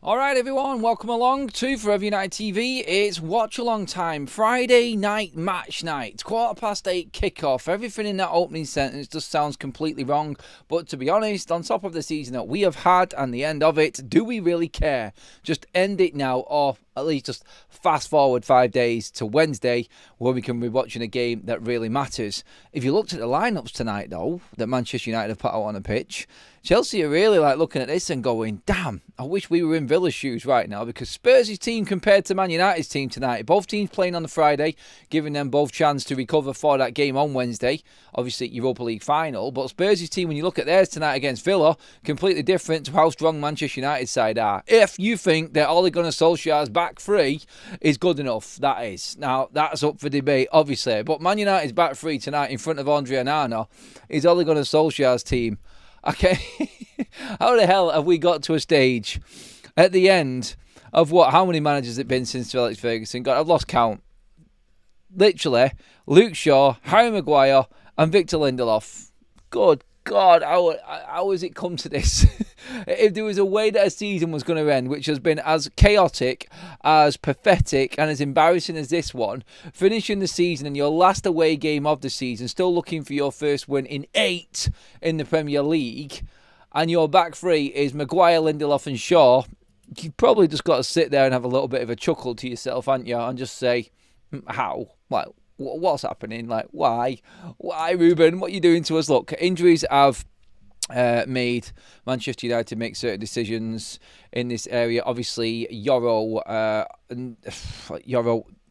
Alright everyone, welcome along to Forever United TV. It's watch along time, Friday night match night, 8:15 kickoff. Everything in that opening sentence just sounds completely wrong, but to be honest, on top of the season that we have had and the end of it, do we really care? Just end it now, or at least just fast forward 5 days to Wednesday where we can be watching a game that really matters. If you looked at the lineups tonight though, that Manchester United have put out on the pitch, Chelsea are really looking at this and going, damn, I wish we were in Villa's shoes right now, because Spurs' team compared to Man United's team tonight, both teams playing on the Friday, giving them both chance to recover for that game on Wednesday, obviously Europa League final, but Spurs' team, when you look at theirs tonight against Villa, completely different to how strong Manchester United's side are. If you think that Ole Gunnar Solskjaer's back three is good enough, that is. Now, that's up for debate, obviously, but Man United's back three tonight in front of Andre Onana is Ole Gunnar Solskjaer's team. Okay, how the hell have we got to a stage at the end of how many managers has it been since Sir Alex Ferguson? God, I've lost count. Literally, Luke Shaw, Harry Maguire and Victor Lindelof. Good God, how has it come to this? If there was a way that a season was going to end, which has been as chaotic, as pathetic and as embarrassing as this one, finishing the season in your last away game of the season, still looking for your first win in 8 in the Premier League, and your back three is Maguire, Lindelof and Shaw, you've probably just got to sit there and have a little bit of a chuckle to yourself, haven't you? And just say, how? Like, what's happening? Like, why? Why, Ruben? What are you doing to us? Look, injuries have made Manchester United make certain decisions in this area. Obviously, Yoro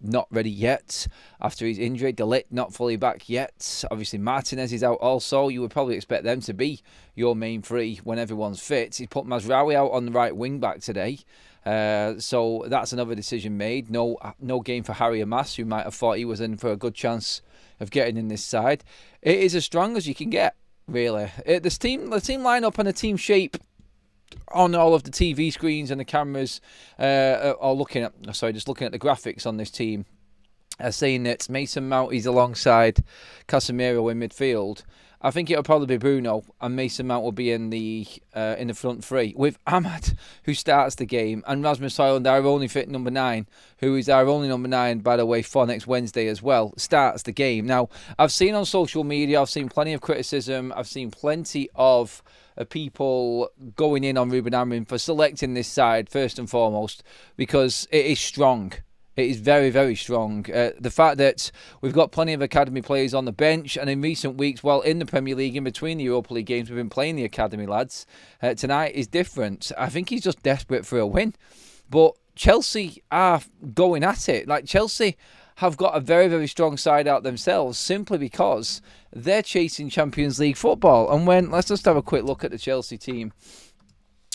not ready yet after his injury. De Ligt not fully back yet. Obviously, Martinez is out also. You would probably expect them to be your main three when everyone's fit. He put Mazraoui out on the right wing back today. So that's another decision made. No game for Harry Mas, who might have thought he was in for a good chance of getting in this side. It is as strong as you can get, really. The team lineup and the team shape on all of the TV screens and the cameras are just looking at the graphics on this team, saying that Mason Mount is alongside Casemiro in midfield. I think it'll probably be Bruno, and Mason Mount will be in the front three, with Ahmad, who starts the game, and Rasmus Højlund, our only fit number 9, who is our only number 9, by the way, for next Wednesday as well, starts the game. Now, I've seen on social media, I've seen plenty of criticism, I've seen plenty of people going in on Ruben Amorim for selecting this side, first and foremost, because it is strong. It is very, very strong. The fact that we've got plenty of academy players on the bench, and in recent weeks, well, in the Premier League, in between the Europa League games, we've been playing the academy lads. Tonight is different. I think he's just desperate for a win. But Chelsea are going at it. Like, Chelsea have got a very, very strong side out themselves, simply because they're chasing Champions League football. And let's just have a quick look at the Chelsea team,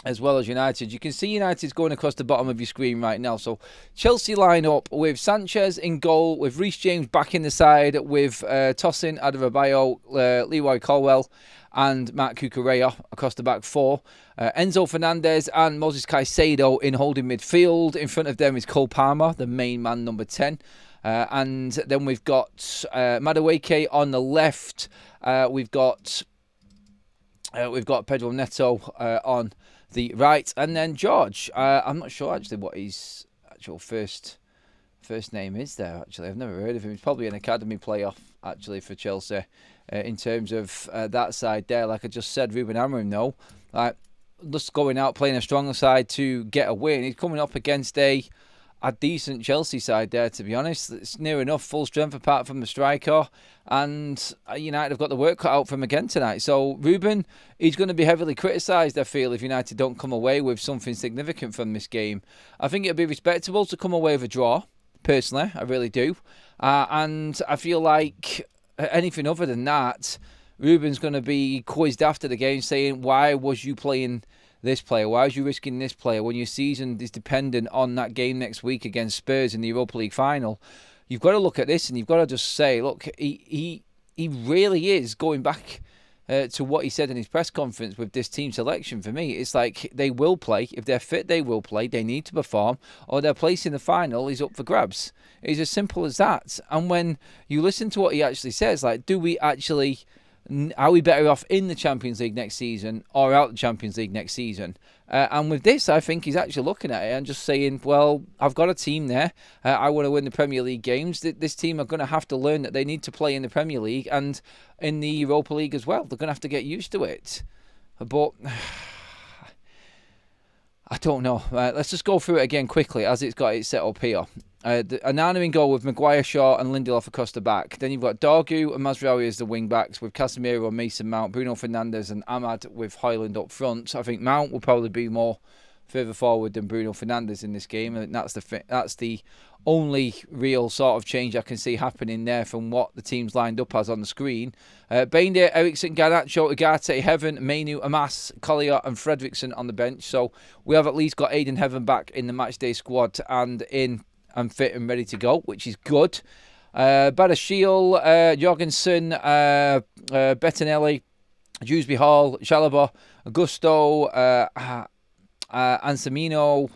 as well as United. You can see United's going across the bottom of your screen right now. So Chelsea line up with Sanchez in goal, with Reece James back in the side, with Tosin Adarabioyo, Leroy Colwell and Marc Cucurella across the back four. Enzo Fernandez and Moses Caicedo in holding midfield. In front of them is Cole Palmer, the main man, number 10. And then we've got Madueke on the left. We've got Pedro Neto on the right, and then George. I'm not sure actually what his actual first name is there. Actually, I've never heard of him. He's probably an academy player actually for Chelsea. In terms of that side there, like I just said, Ruben Amorim, though, like, just going out playing a stronger side to get a win. He's coming up against a decent Chelsea side there, to be honest. It's near enough full strength apart from the striker, and United have got the work cut out for him again tonight. So Ruben, he's going to be heavily criticised, I feel, if United don't come away with something significant from this game. I think it'd be respectable to come away with a draw, personally, I really do. And I feel like anything other than that, Ruben's going to be quizzed after the game saying, why was you playing this player? Why was you risking this player when your season is dependent on that game next week against Spurs in the Europa League final? You've got to look at this and you've got to just say, look, he really is going back to what he said in his press conference with this team selection. For me, it's like they will play. If they're fit, they will play. They need to perform, or their place in the final is up for grabs. It's as simple as that. And when you listen to what he actually says, like, are we better off in the Champions League next season or out the Champions League next season? And with this, I think he's actually looking at it and just saying, well, I've got a team there. I want to win the Premier League games. This team are going to have to learn that they need to play in the Premier League and in the Europa League as well. They're going to have to get used to it. But I don't know. Let's just go through it again quickly as it's got it set up here. Anana in goal with Maguire, Shaw and Lindelof across the back. Then you've got Dorgu and Mazraoui as the wing-backs with Casemiro and Mason Mount, Bruno Fernandes and Ahmad with Højlund up front. I think Mount will probably be more further forward than Bruno Fernandes in this game. And that's the only real sort of change I can see happening there from what the team's lined up as on the screen. Bender, Eriksson, Garnacho, Ugarte, Heaven, Mainu, Amas, Collier and Fredriksson on the bench. So we have at least got Aiden Heaven back in the matchday squad and fit and ready to go, which is good. Badashil, Jorgensen, Bettinelli, Dewsbury Hall, Chalobah, Augusto, Anselmino,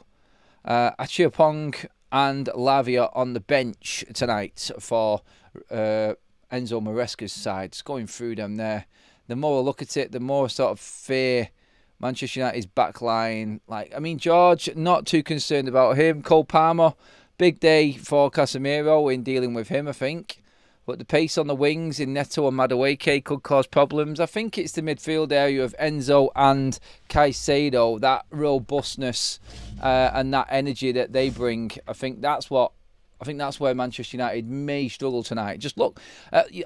Achiapong and Lavia on the bench tonight for Enzo Maresca's side. Just going through them there. The more I look at it, the more sort of fear Manchester United's backline. George, not too concerned about him. Cole Palmer, big day for Casemiro in dealing with him, I think. But the pace on the wings in Neto and Madueke could cause problems. I think it's the midfield area of Enzo and Caicedo, that robustness and that energy that they bring. I think that's where Manchester United may struggle tonight. Just look,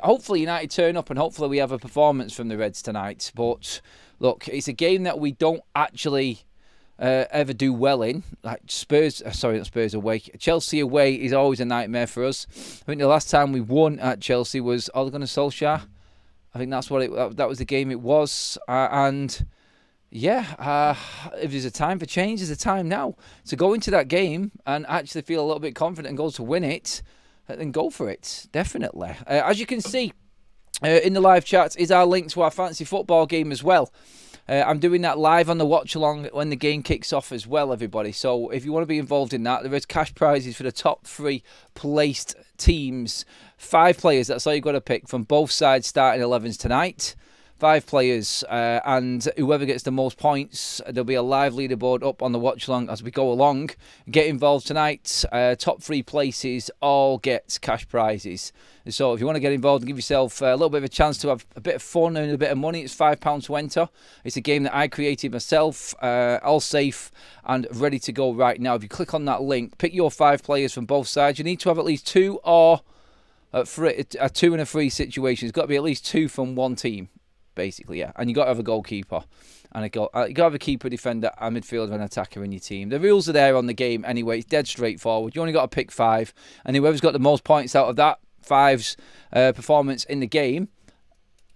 hopefully United turn up and hopefully we have a performance from the Reds tonight. But look, it's a game that we don't actually ever do well in. Like Chelsea away is always a nightmare for us. I think the last time we won at Chelsea was Ole Gunnar Solskjaer. I think that's what that was the game it was. If there's a time for change, there's a time now. So go into that game and actually feel a little bit confident and go to win it, then go for it, definitely. As you can see in the live chat is our link to our fantasy football game as well. I'm doing that live on the watch along when the game kicks off as well, everybody. So if you want to be involved in that, there is cash prizes for the top 3 placed teams. 5 players, that's all you've got to pick from both sides starting 11s tonight. 5 players, and whoever gets the most points, there'll be a live leaderboard up on the watch along as we go along. Get involved tonight. Top 3 places all get cash prizes. So if you want to get involved and give yourself a little bit of a chance to have a bit of fun and a bit of money, it's £5 to enter. It's a game that I created myself, all safe and ready to go right now. If you click on that link, pick your 5 players from both sides. You need to have at least 2 or a 2 and a 3 situation. It's got to be at least 2 from one team. Basically, yeah. And you got to have a goalkeeper. And you got to have a keeper, defender, a midfielder, and an attacker in your team. The rules are there on the game anyway. It's dead straightforward. You only got to pick 5. And whoever's got the most points out of that 5's performance in the game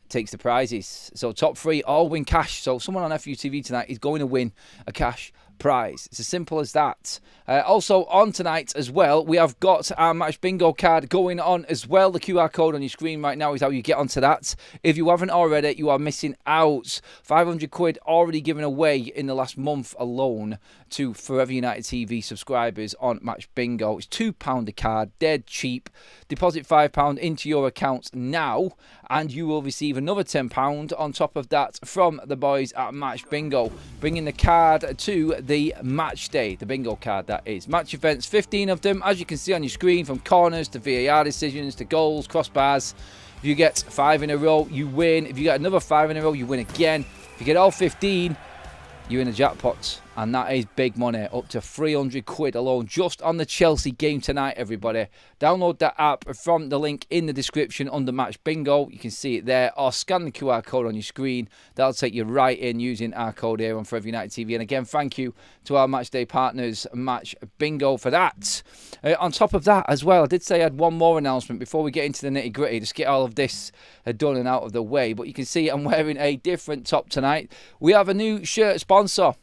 takes the prizes. So top 3 all win cash. So someone on FUTV tonight is going to win a cash prize. It's as simple as that. Also on tonight as well, we have got our match bingo card going on as well. The QR code on your screen right now is how you get onto that. If you haven't already, you are missing out. 500 quid already given away in the last month alone to Forever United TV subscribers on match bingo. It's £2 a card, dead cheap. Deposit £5 into your account now and you will receive another £10 on top of that from the boys at match bingo, bringing the card to the match day, the bingo card that is. Match events, 15 of them, as you can see on your screen, from corners to VAR decisions to goals, crossbars. If you get 5 in a row, you win. If you get another 5 in a row, you win again. If you get all 15, you're in a jackpot. And that is big money, up to 300 quid alone, just on the Chelsea game tonight, everybody. Download that app from the link in the description under Match Bingo. You can see it there, or scan the QR code on your screen. That'll take you right in using our code here on Forever United TV. And again, thank you to our matchday partners, Match Bingo, for that. On top of that as well, I did say I had one more announcement before we get into the nitty-gritty, just get all of this done and out of the way. But you can see I'm wearing a different top tonight. We have a new shirt sponsor,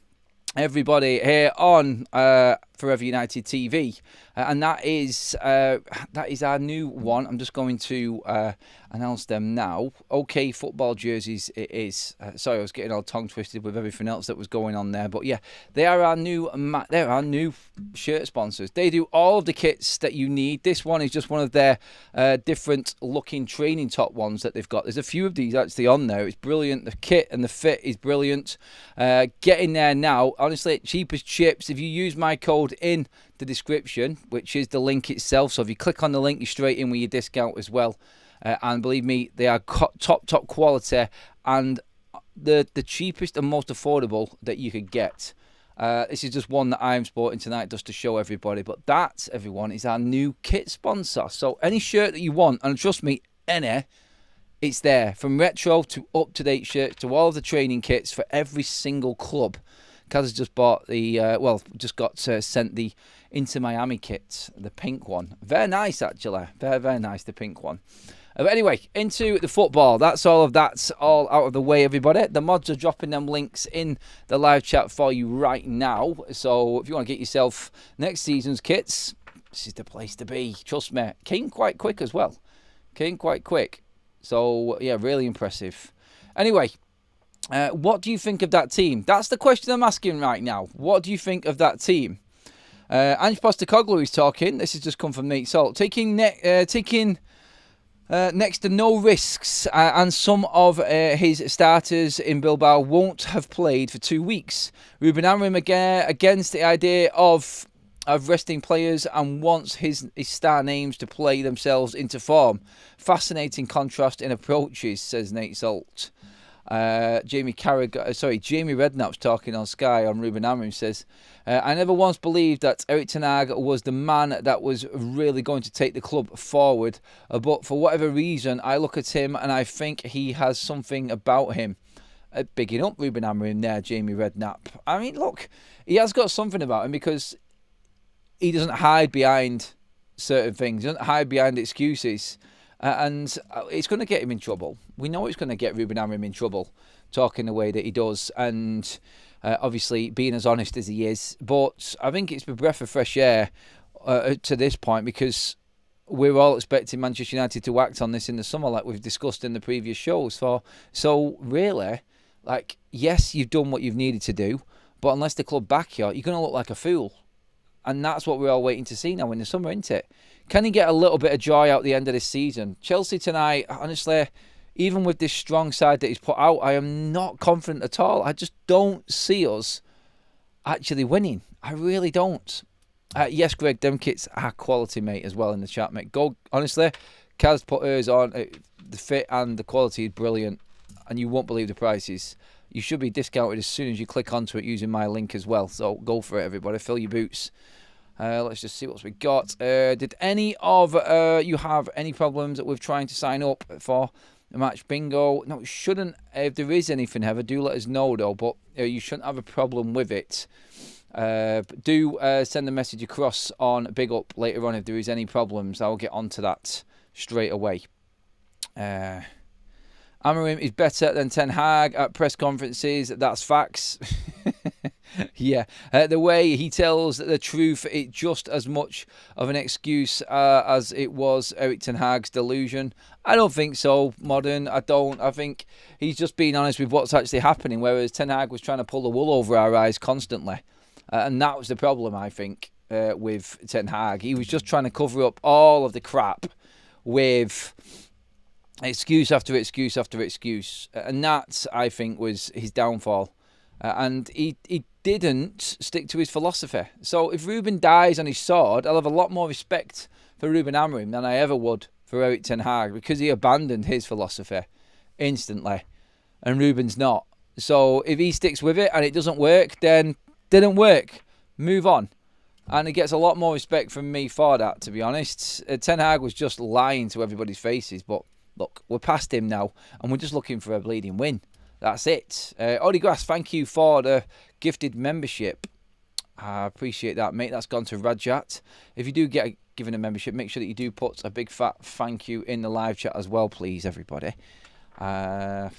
everybody, here on Forever United TV, and that is our new one. I'm just going to announce them now. OK Football jerseys it is. Sorry, I was getting all tongue twisted with everything else that was going on there. But yeah, they are our new shirt sponsors. They do all of the kits that you need. This one is just one of their different looking training top ones that they've got. There's a few of these actually on there. It's brilliant. The kit and the fit is brilliant. Get in there now. Honestly, cheap as chips. If you use my code in the description, which is the link itself, so if you click on the link, you're straight in with your discount as well. And believe me, they are top quality and the cheapest and most affordable that you could get. This is just one that I'm sporting tonight just to show everybody. But that, everyone, is our new kit sponsor. So any shirt that you want, and trust me, it's there. From retro to up-to-date shirts to all of the training kits for every single club. Kaz has just bought the, just got sent the Inter Miami kit, the pink one. Very nice, actually. Very, very nice, the pink one. But anyway, into the football. That's all out of the way, everybody. The mods are dropping them links in the live chat for you right now. So if you want to get yourself next season's kits, this is the place to be. Trust me. Came quite quick as well. Came quite quick. So, yeah, really impressive. Anyway, what do you think of that team? That's the question I'm asking right now. What do you think of that team? Ange Postecoglou is talking. This has just come from Nate Salt. Taking next to no risks, and some of his starters in Bilbao won't have played for 2 weeks. Ruben Amorim against the idea of resting players and wants his star names to play themselves into form. Fascinating contrast in approaches, says Nate Salt. Jamie Redknapp's talking on Sky on Ruben Amorim says, I never once believed that Erik ten Hag was the man that was really going to take the club forward, but for whatever reason I look at him and I think he has something about him. Bigging up Ruben Amorim there, Jamie Redknapp. I mean, look, he has got something about him because he doesn't hide behind certain things, he doesn't hide behind excuses. And it's going to get him in trouble. We know it's going to get Ruben Amorim in trouble, talking the way that he does, and obviously being as honest as he is. But I think it's a breath of fresh air to this point, because we're all expecting Manchester United to act on this in the summer, like we've discussed in the previous shows. So really, like, yes, you've done what you've needed to do, but unless the club back you, you're going to look like a fool. And that's what we're all waiting to see now in the summer, isn't it? Can he get a little bit of joy out the end of this season? Chelsea tonight, honestly, even with this strong side that he's put out, I am not confident at all. I just don't see us actually winning. I really don't. Yes, Greg, them kits are quality, mate, as well in the chat, mate. Go, honestly, Kaz put hers on. The fit and the quality is brilliant, and you won't believe the prices. You should be discounted as soon as you click onto it using my link as well. So go for it, everybody. Fill your boots. Let's just see what we got. Did any of you have any problems with trying to sign up for the match bingo? No, it shouldn't. If there is anything, Heather, do let us know, though. But you shouldn't have a problem with it. Do send a message across on Big Up later on if there is any problems. I'll get onto that straight away. Amorim is better than Ten Hag at press conferences. That's facts. Yeah, the way he tells the truth, it's just as much of an excuse as it was Erik ten Hag's delusion. I don't think so, Modern. I don't. I think he's just being honest with what's actually happening, whereas Ten Hag was trying to pull the wool over our eyes constantly. And that was the problem, I think, with Ten Hag. He was just trying to cover up all of the crap with excuse after excuse after excuse. And that, I think, was his downfall. And he didn't stick to his philosophy. So if Ruben dies on his sword, I'll have a lot more respect for Ruben Amorim than I ever would for Erik ten Hag, because he abandoned his philosophy instantly and Ruben's not. So if he sticks with it and it doesn't work, then didn't work. Move on. And he gets a lot more respect from me for that, to be honest. Ten Hag was just lying to everybody's faces, but look, we're past him now and we're just looking for a bleeding win. That's it. Odegrass, thank you for the gifted membership. I appreciate that, mate. That's gone to Rajat. If you do get given a membership, make sure that you do put a big fat thank you in the live chat as well, please, everybody. Let's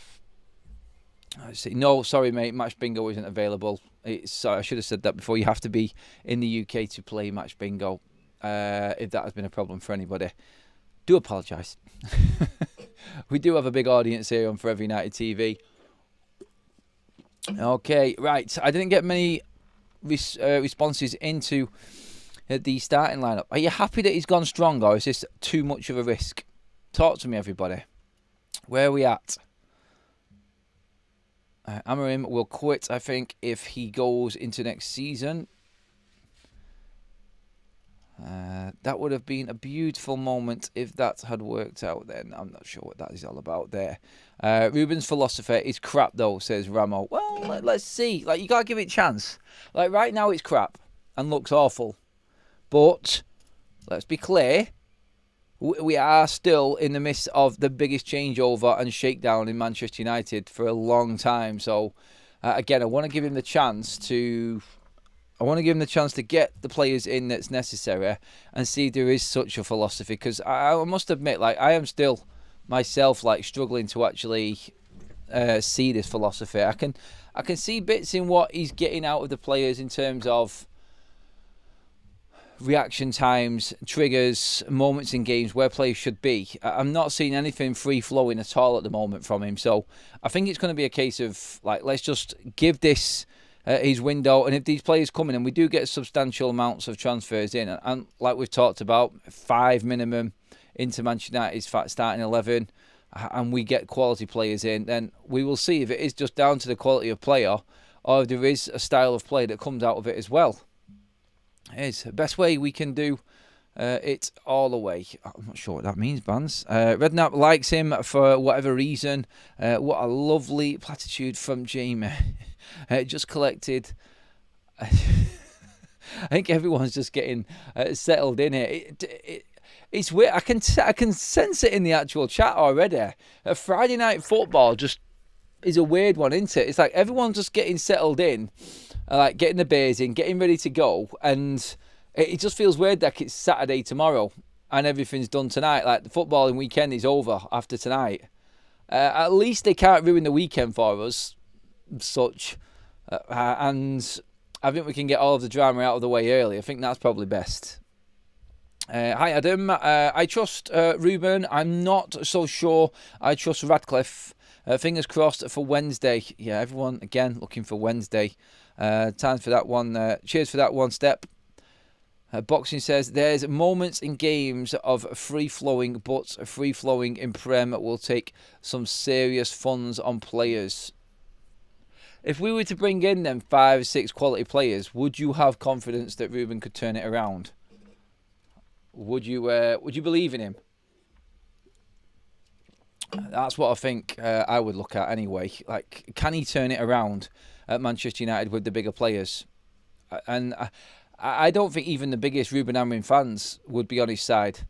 see. No, sorry, mate. Match Bingo isn't available. I should have said that before. You have to be in the UK to play Match Bingo. If that has been a problem for anybody, do apologise. We do have a big audience here on Forever United TV. Okay, right. I didn't get many responses into the starting lineup. Are you happy that he's gone strong, or is this too much of a risk? Talk to me, everybody. Where are we at? Amorim will quit, I think, if he goes into next season. That would have been a beautiful moment if that had worked out then. I'm not sure what that is all about there. Ruben's philosophy is crap though, says Ramo. Well, let's see. Like, you got to give it a chance. Like, right now it's crap and looks awful. But let's be clear. We are still in the midst of the biggest changeover and shakedown in Manchester United for a long time. So, again, I want to give him the chance to... I want to give him the chance to get the players in that's necessary and see if there is such a philosophy. Because I must admit, like, I am still myself like struggling to actually see this philosophy. I can see bits in what he's getting out of the players in terms of reaction times, triggers, moments in games where players should be. I'm not seeing anything free-flowing at all at the moment from him. So I think it's going to be a case of, like, let's just give this... his window, and if these players come in, and we do get substantial amounts of transfers in, and like we've talked about, 5 minimum into Manchester United's starting 11, and we get quality players in, then we will see if it is just down to the quality of player, or if there is a style of play that comes out of it as well. It's the best way we can do it all the way. I'm not sure what that means, Vans. Redknapp likes him for whatever reason. What a lovely platitude from Jamie. Just collected. I think everyone's just getting settled in it. It's weird. I can sense it in the actual chat already. Friday night football just is a weird one, isn't it? It's like everyone's just getting settled in, like getting the beers in, getting ready to go, and it just feels weird that it's Saturday tomorrow and everything's done tonight. Like, the footballing weekend is over after tonight. At least they can't ruin the weekend for us. Such and I think we can get all of the drama out of the way early. I think that's probably best. Hi Adam, I trust Ruben. I'm not so sure I trust Radcliffe. Fingers crossed for Wednesday. Yeah, everyone again looking for Wednesday. Time for that one. Cheers for that one step. Boxing says there's moments in games of free-flowing, but free-flowing in Prem will take some serious funds on players. If we were to bring in them 5 or 6 quality players, would you have confidence that Ruben could turn it around? Would you believe in him? That's what I think I would look at anyway. Like, can he turn it around at Manchester United with the bigger players? And I don't think even the biggest Ruben Amorim fans would be on his side.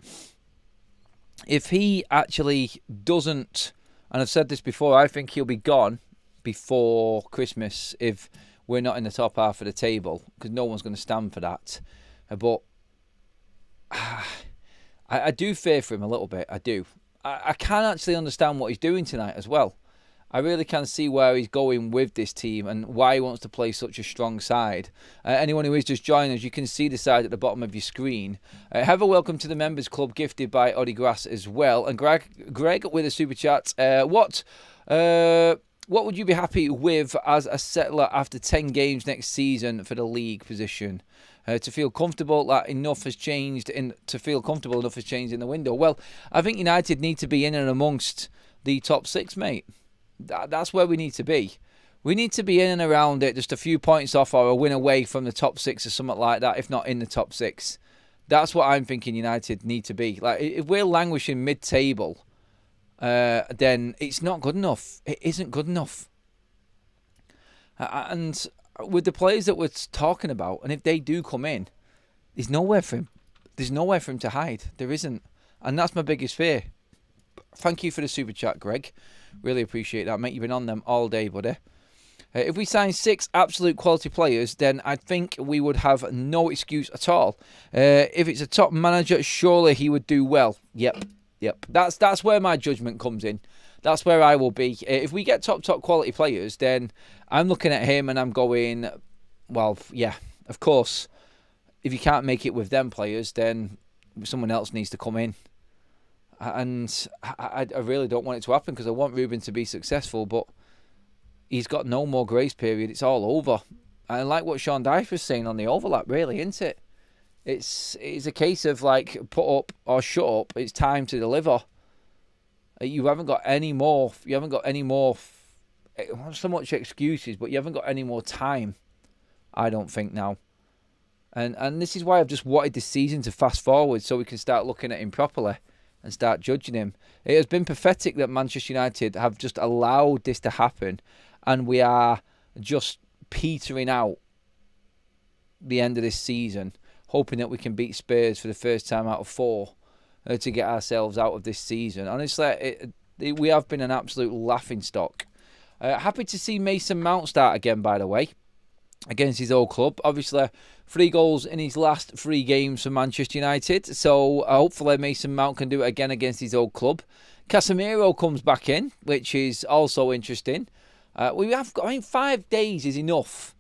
If he actually doesn't, and I've said this before, I think he'll be gone before Christmas if we're not in the top half of the table, because no one's going to stand for that. But I do fear for him a little bit. I do. I can actually understand what he's doing tonight as well. I really can see where he's going with this team and why he wants to play such a strong side. Anyone who is just joining us, you can see the side at the bottom of your screen. Have a welcome to the Members Club, gifted by Oddy Grass as well. And Greg with a super chat. What would you be happy with as a settler after 10 games next season for the league position? To feel comfortable that enough has changed in the window. Well, I think United need to be in and amongst the top 6, mate. That's where we need to be. We need to be in and around it, just a few points off or a win away from the top 6 or something like that, if not in the top 6. That's what I'm thinking United need to be. Like, if we're languishing mid-table, then it's not good enough. It isn't good enough. And with the players that we're talking about, and if they do come in, there's nowhere for him. There's nowhere for him to hide. There isn't. And that's my biggest fear. Thank you for the super chat, Greg. Really appreciate that, mate. You've been on them all day, buddy. If we sign 6 absolute quality players, then I think we would have no excuse at all. If it's a top manager, surely he would do well. Yep. That's where my judgment comes in. That's where I will be. If we get top quality players, then I'm looking at him and I'm going, well, yeah, of course. If you can't make it with them players, then someone else needs to come in. And I really don't want it to happen because I want Ruben to be successful, but he's got no more grace period. It's all over. And like what Sean Dyche was saying on the overlap, really, isn't it? It's a case of like, put up or shut up. It's time to deliver. You haven't got any more. You haven't got any more. Not so much excuses, but you haven't got any more time. I don't think now. And this is why I've just wanted this season to fast forward so we can start looking at him properly and start judging him. It has been pathetic that Manchester United have just allowed this to happen, and we are just petering out the end of this season, hoping that we can beat Spurs for the first time out of 4 to get ourselves out of this season. Honestly, we have been an absolute laughingstock. Happy to see Mason Mount start again, by the way, against his old club. Obviously, 3 goals in his last 3 games for Manchester United. So hopefully Mason Mount can do it again against his old club. Casemiro comes back in, which is also interesting. We have got, 5 days is enough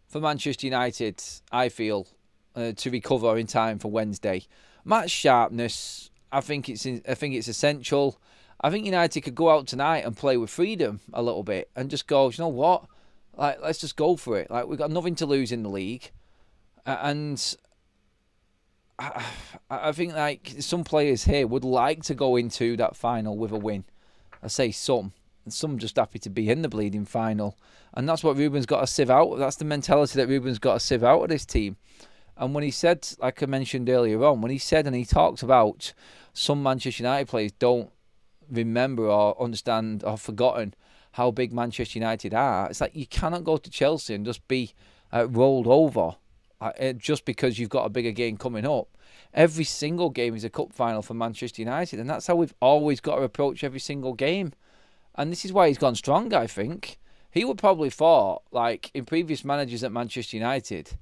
for Manchester United, I feel, to recover in time for Wednesday. Match sharpness, I think it's essential. I think United could go out tonight and play with freedom a little bit and just go, you know what? Like, let's just go for it. Like, we've got nothing to lose in the league. And I think like some players here would like to go into that final with a win. I say some. And some just happy to be in the bleeding final. And that's what Ruben's got to sieve out. That's the mentality that Ruben's got to sieve out of this team. And when he said, like I mentioned earlier on, when he said and he talked about some Manchester United players don't remember or understand or forgotten how big Manchester United are, it's like you cannot go to Chelsea and just be rolled over just because you've got a bigger game coming up. Every single game is a cup final for Manchester United, and that's how we've always got to approach every single game. And this is why he's gone strong, I think. He would probably thought, like in previous managers at Manchester United,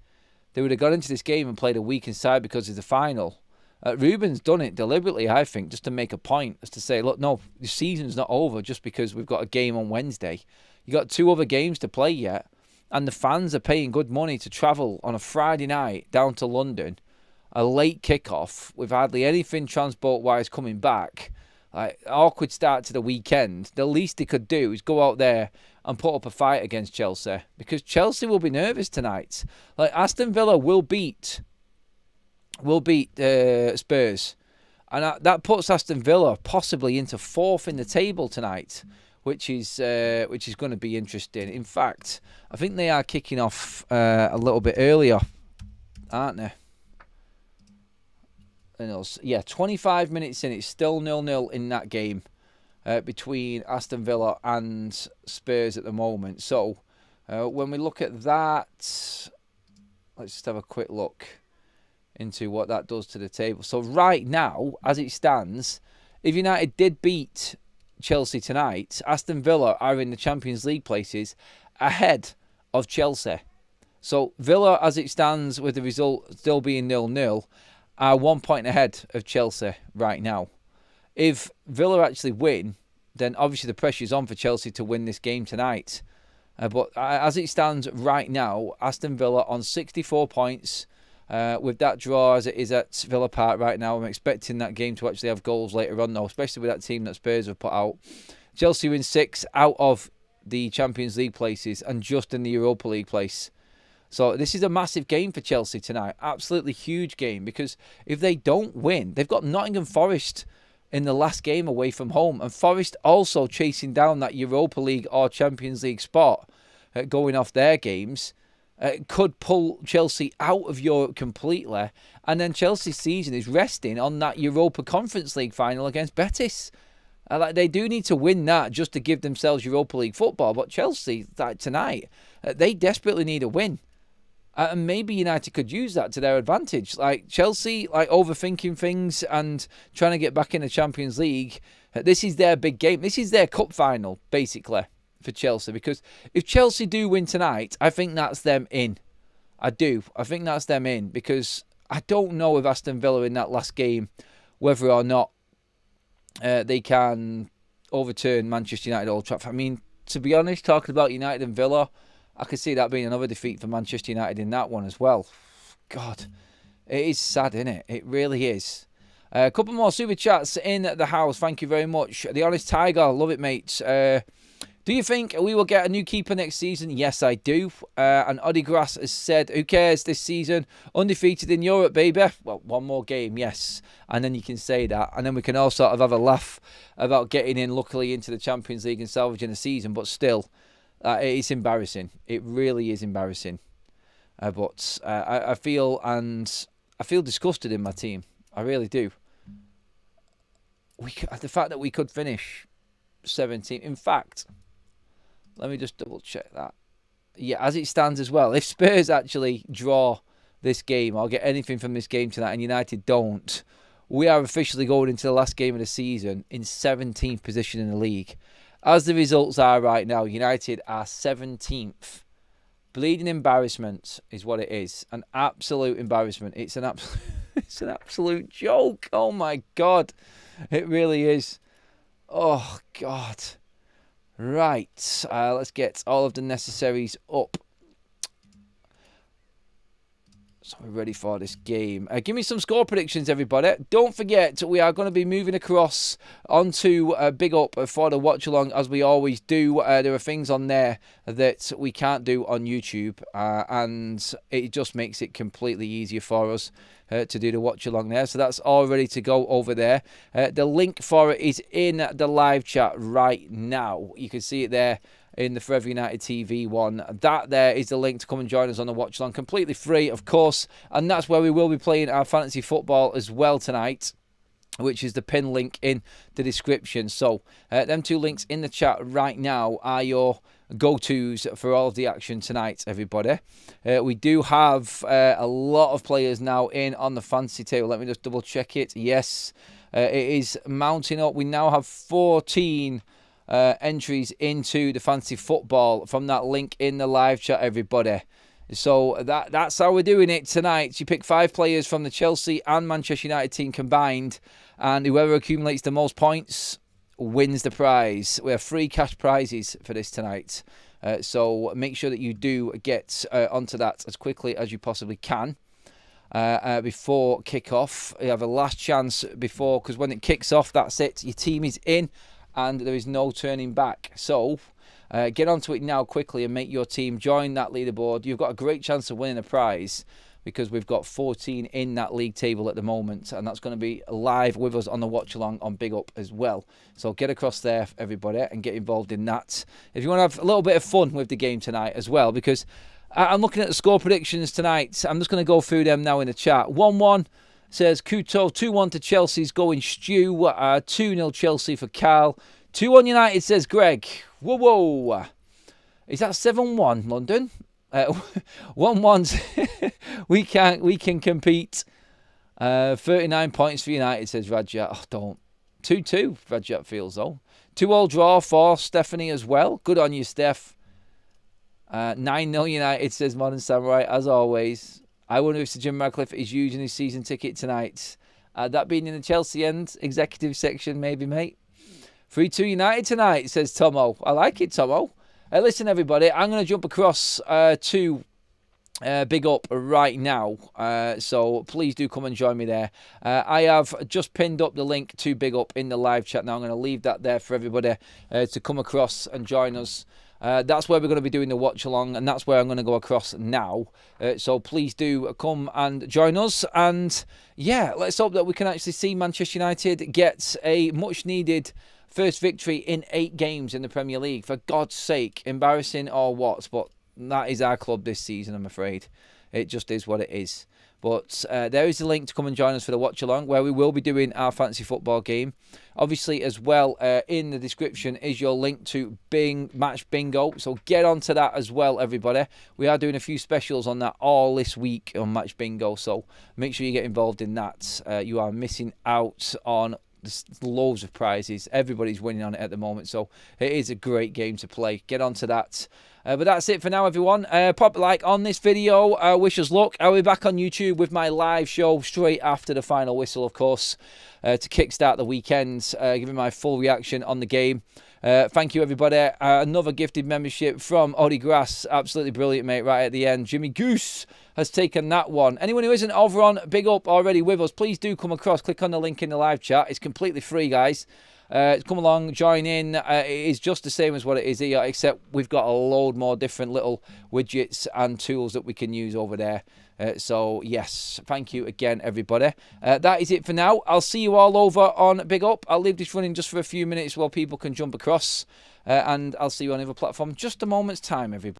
they would have got into this game and played a weakened side because of the final. Ruben's done it deliberately, I think, just to make a point, as to say, look, no, the season's not over just because we've got a game on Wednesday. You got 2 other games to play yet, and the fans are paying good money to travel on a Friday night down to London, a late kickoff with hardly anything transport-wise coming back. Like, awkward start to the weekend. The least they could do is go out there and put up a fight against Chelsea, because Chelsea will be nervous tonight. Like, Aston Villa will beat Spurs, and that puts Aston Villa possibly into 4th in the table tonight, which is going to be interesting. In fact, I think they are kicking off a little bit earlier, aren't they? Yeah, 25 minutes in, it's still 0-0 in that game between Aston Villa and Spurs at the moment. So when we look at that, let's just have a quick look into what that does to the table. So right now, as it stands, if United did beat Chelsea tonight, Aston Villa are in the Champions League places ahead of Chelsea. So Villa, as it stands with the result still being 0-0, are 1 point ahead of Chelsea right now. If Villa actually win, then obviously the pressure is on for Chelsea to win this game tonight. But as it stands right now, Aston Villa on 64 points. With that draw as it is at Villa Park right now, I'm expecting that game to actually have goals later on though, especially with that team that Spurs have put out. Chelsea are in 6 out of the Champions League places and just in the Europa League place. So this is a massive game for Chelsea tonight. Absolutely huge game, because if they don't win, they've got Nottingham Forest in the last game away from home, and Forest also chasing down that Europa League or Champions League spot going off their games. Could pull Chelsea out of Europe completely, and then Chelsea's season is resting on that Europa Conference League final against Betis. They do need to win that just to give themselves Europa League football, but Chelsea tonight, they desperately need a win. And maybe United could use that to their advantage. Like Chelsea, like overthinking things and trying to get back in the Champions League. This is their big game. This is their cup final, basically, for Chelsea. Because if Chelsea do win tonight, I think that's them in. I do. I think that's them in. Because I don't know if Aston Villa in that last game, whether or not they can overturn Manchester United at Old Trafford. I mean, to be honest, talking about United and Villa, I could see that being another defeat for Manchester United in that one as well. God, it is sad, isn't it? It really is. A couple more super chats in the house. Thank you very much. The Honest Tiger, love it, mate. Do you think we will get a new keeper next season? Yes, I do. And Odegrass has said, who cares this season? Undefeated in Europe, baby. Well, one more game, yes. And then you can say that. And then we can all sort of have a laugh about getting in, luckily, into the Champions League and salvaging the season. But still, it's embarrassing. It really is embarrassing. But I feel disgusted in my team. I really do. The fact that we could finish 17th. In fact, let me just double check that. Yeah, as it stands as well, if Spurs actually draw this game or get anything from this game tonight and United don't, we are officially going into the last game of the season in 17th position in the league. As the results are right now, United are 17th. Bleeding embarrassment is what it is. An absolute embarrassment. It's an absolute joke. Oh my God. It really is. Oh God. Right. Let's get all of the necessaries up. So we're ready for this game. Give me some score predictions, everybody. Don't forget, we are going to be moving across onto Big Up for the watch-along, as we always do. There are things on there that we can't do on YouTube, and it just makes it completely easier for us to do the watch-along there. So that's all ready to go over there. The link for it is in the live chat right now. You can see it there in the Forever United TV one. That there is the link to come and join us on the watch along, completely free, of course, and that's where we will be playing our fantasy football as well tonight, which is the pin link in the description. So them two links in the chat right now are your go-tos for all of the action tonight, everybody. We do have a lot of players now in on the fantasy table. Let me just double check it. Yes, it is mounting up. We now have 14 entries into the fantasy football from that link in the live chat, everybody. So that's how we're doing it tonight. You pick 5 players from the Chelsea and Manchester United team combined, and whoever accumulates the most points wins the prize. We have 3 cash prizes for this tonight. So make sure that you do get onto that as quickly as you possibly can before kick-off. You have a last chance before, because when it kicks off, that's it. Your team is in, and there is no turning back. So get onto it now quickly and make your team join that leaderboard. You've got a great chance of winning a prize, because we've got 14 in that league table at the moment, and that's going to be live with us on the watch along on Big Up as well. So get across there, everybody, and get involved in that. If you want to have a little bit of fun with the game tonight as well, because I'm looking at the score predictions tonight. I'm just going to go through them now in the chat. 1-1 says Kuto. 2-1 to Chelsea's going Stu. 2-0 Chelsea for Carl. 2-1 United, says Greg. Whoa. Is that 7-1 London? 1-1. we can compete. 39 points for United, says Rajat. Oh, don't. 2-2 Rajat feels though. 2-all draw for Stephanie as well. Good on you, Steph. 9-0 United, says Modern Samurai, as always. I wonder if Sir Jim Radcliffe is using his season ticket tonight. That being in the Chelsea end executive section, maybe, mate. 3-2 United tonight, says Tomo. I like it, Tomo. Listen, everybody, I'm going to jump across to Big Up right now. So please do come and join me there. I have just pinned up the link to Big Up in the live chat now. I'm going to leave that there for everybody to come across and join us. That's where we're going to be doing the watch along, and that's where I'm going to go across now. So please do come and join us. And yeah, let's hope that we can actually see Manchester United get a much needed first victory in 8 games in the Premier League. For God's sake, embarrassing or what? But that is our club this season, I'm afraid. It just is what it is. But there is a link to come and join us for the watch along, where we will be doing our fantasy football game. Obviously, as well, in the description is your link to Match Bingo. So get onto that as well, everybody. We are doing a few specials on that all this week on Match Bingo. So make sure you get involved in that. You are missing out on loads of prizes. Everybody's winning on it at the moment, so it is a great game to play. Get onto that. But that's it for now, everyone. Pop a like on this video. Wish us luck. I'll be back on YouTube with my live show straight after the final whistle, of course, to kickstart the weekend, giving my full reaction on the game. Thank you, everybody. Another gifted membership from Odie Grass. Absolutely brilliant, mate, right at the end. Jimmy Goose has taken that one. Anyone who isn't over on Big Up already with us, please do come across. Click on the link in the live chat. It's completely free, guys. Come along, join in. It is just the same as what it is here, except we've got a load more different little widgets and tools that we can use over there. So, yes, thank you again, everybody. That is it for now. I'll see you all over on Big Up. I'll leave this running just for a few minutes while people can jump across. And I'll see you on the other platform just a moment's time, everybody.